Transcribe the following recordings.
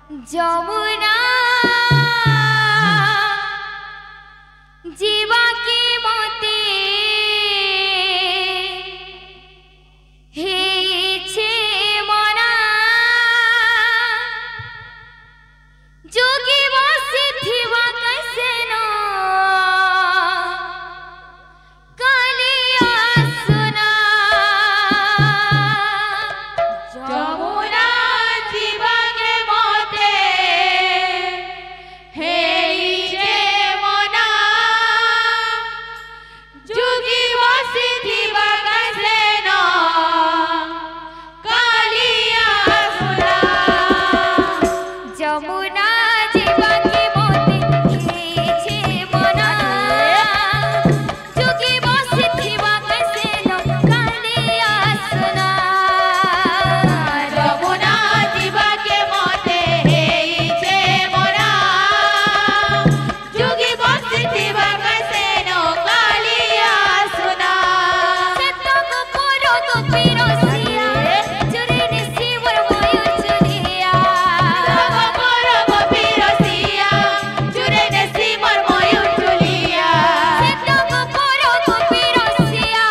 যমুনা जीवा की मते हेछे मना जोगी बसे थिवा कैसे न कालिया सुना যমুনা जीवा के मते हेइछे मना जोगी बसे थिवा कैसे न कालिया सुना যমুনা जीवा की मते हेछे मना जोगी बसे थिवा कैसे न कालिया सुना যমুনা जीवा के मते हेइछे मना जोगी बसे थिवा कैसे न कालिया सुना सेतक पुरो गोपीरसिया जुरे निसिवर मयूर चुलिया गोपर गोपीरसिया जुरे नसीमर मयूर चुलिया सेतक पुरो गोपीरसिया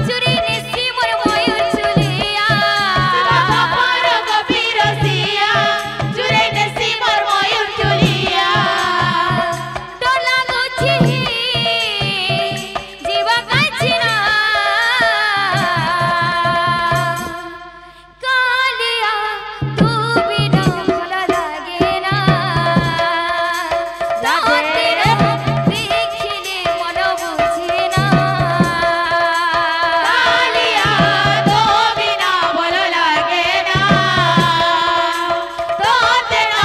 जुरे निसिवर मयूर चुलिया गोपर गोपीरसिया जुरे नसीमर मयूर चुलिया डोला गुछि जीवा काछिना कालिया तू बिना भला लागे ना तेरा देखिले मन बुझे ना कालिया तो बिना भलो लागे ना तोते न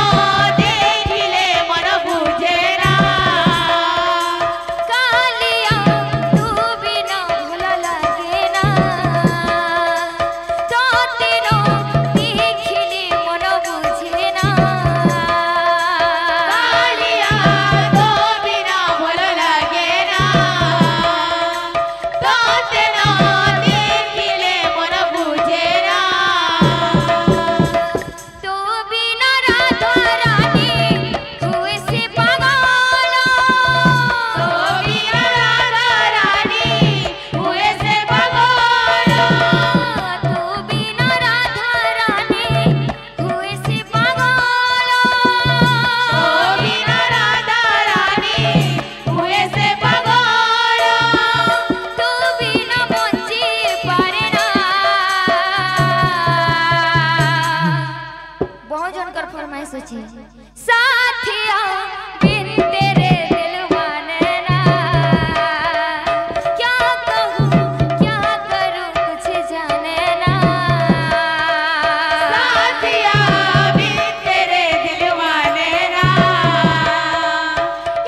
देखिले मन बुझे ना कालिया तू बिना भला लागे ना तेरा देखिले मन बुझे ना कालिया तो बिना भलो लागे ना तोते न देखिले मन बुझे ना तो बिना राधा रानी हुए से पागल तो बिना राधा रानी हुए से पागल तो बिना राधा रानी हुए से पागल तो बिना राधा रानी हुए से पागल तो बिना बंची पारे ना बहुत जनकर फरमाइश होची साथिया बिन तेरे दिल माने ना क्या कहूँ क्या करूँ कुछ जाने ना साथिया बिन तेरे दिलवाने ना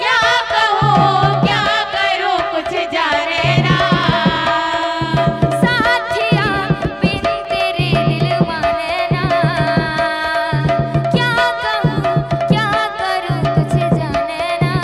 क्या कहूँ क्या करूँ कुछ जाने ना साथिया बिन तेरे दिल माने ना क्या कहूँ क्या करूँ कुछ जाने ना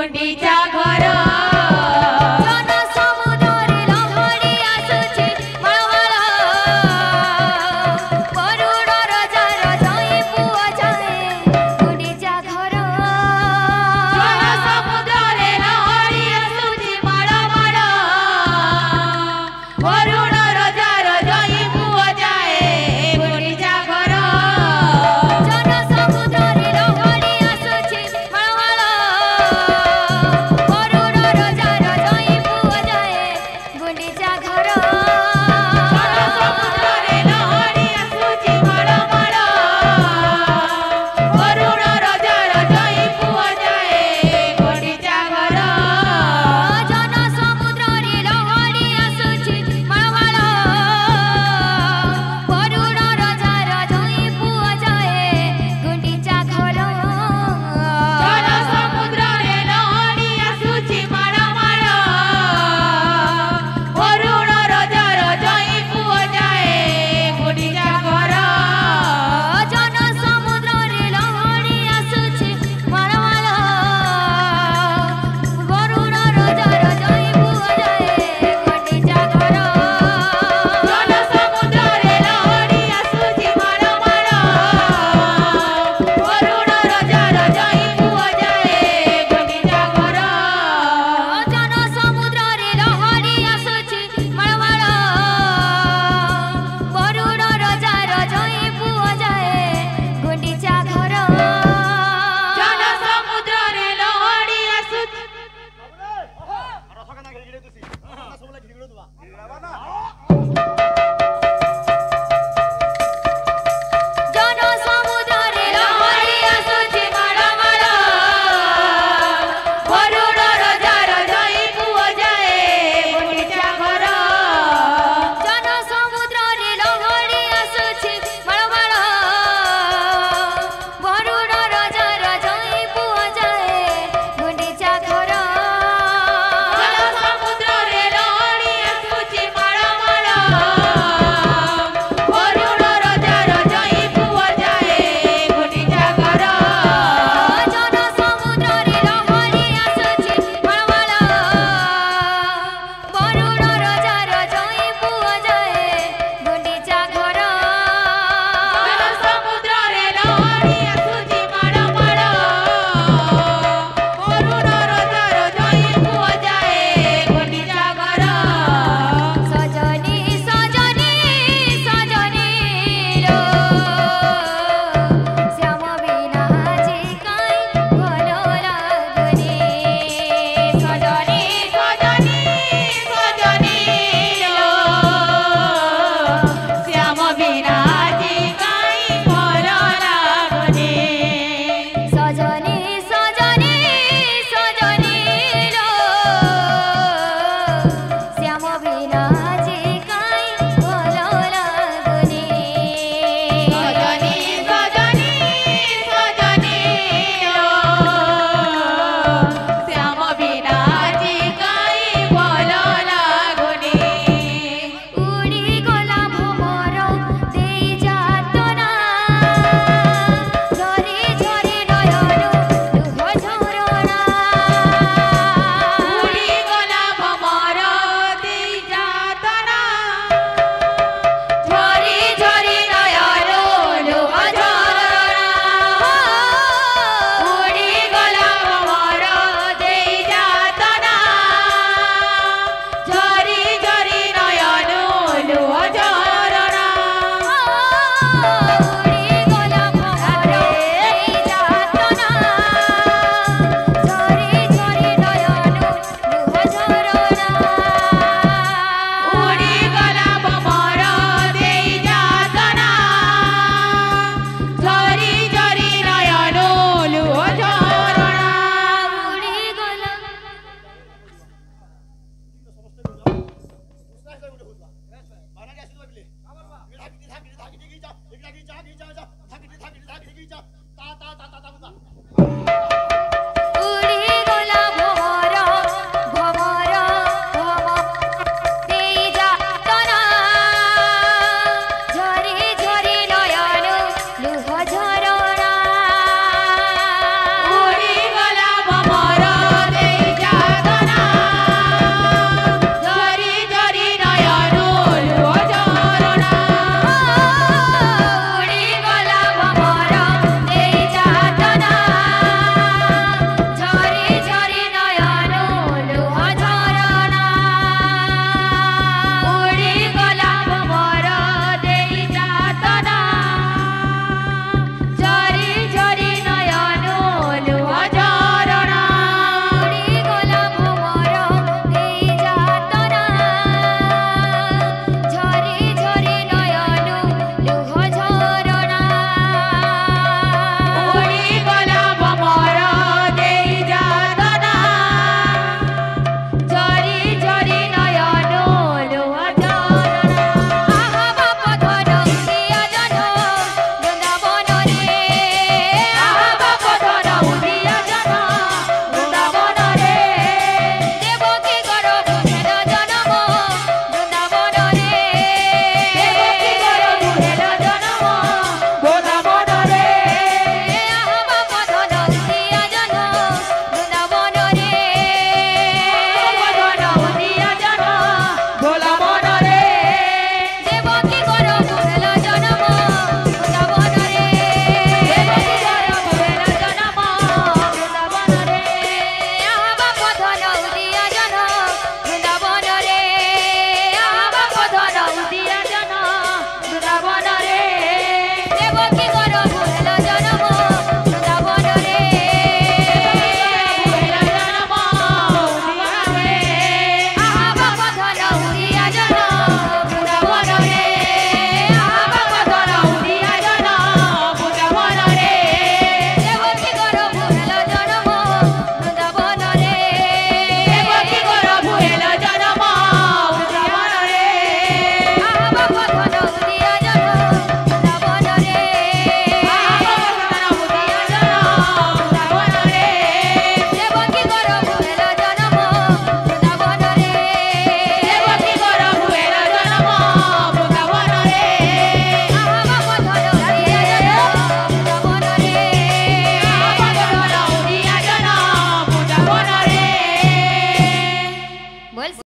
गुंडीचा